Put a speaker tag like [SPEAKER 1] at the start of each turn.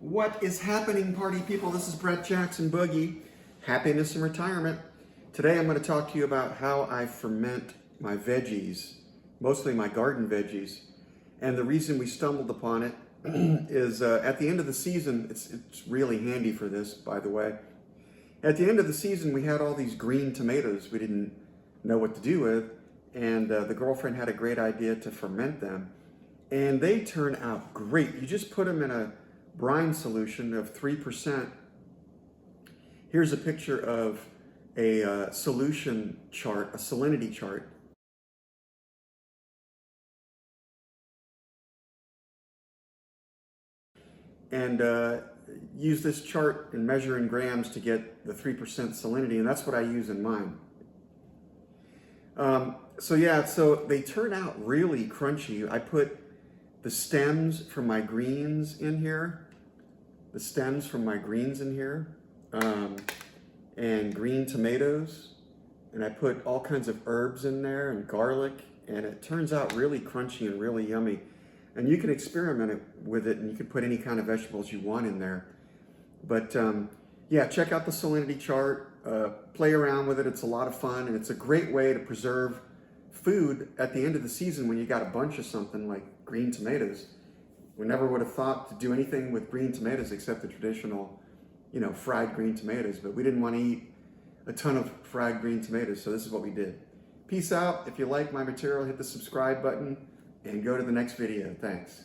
[SPEAKER 1] What is happening, party people? This is Brett Jackson Boogie. Happiness in retirement. Today I'm going to talk to you about how I ferment my veggies, mostly my garden veggies. And the reason we stumbled upon it is at the end of the season, it's really handy for this, by the way. At the end of the season, we had all these green tomatoes we didn't know what to do with. And the girlfriend had a great idea to ferment them. And they turn out great. You just put them in a brine solution of 3%. Here's a picture of a solution chart, a salinity chart. And use this chart and measure in grams to get the 3% salinity, and that's what I use in mine. So they turn out really crunchy. I put the stems from my greens in here, and green tomatoes, and I put all kinds of herbs in there and garlic, and it turns out really crunchy and really yummy. And you can experiment with it, and you can put any kind of vegetables you want in there. But yeah, check out the salinity chart, play around with it. It's a lot of fun, and it's a great way to preserve food at the end of the season when you got a bunch of something like green tomatoes. We never would have thought to do anything with green tomatoes except the traditional, fried green tomatoes, but we didn't want to eat a ton of fried green tomatoes, so this is what we did. Peace out. If you like my material, hit the subscribe button and go to the next video. Thanks.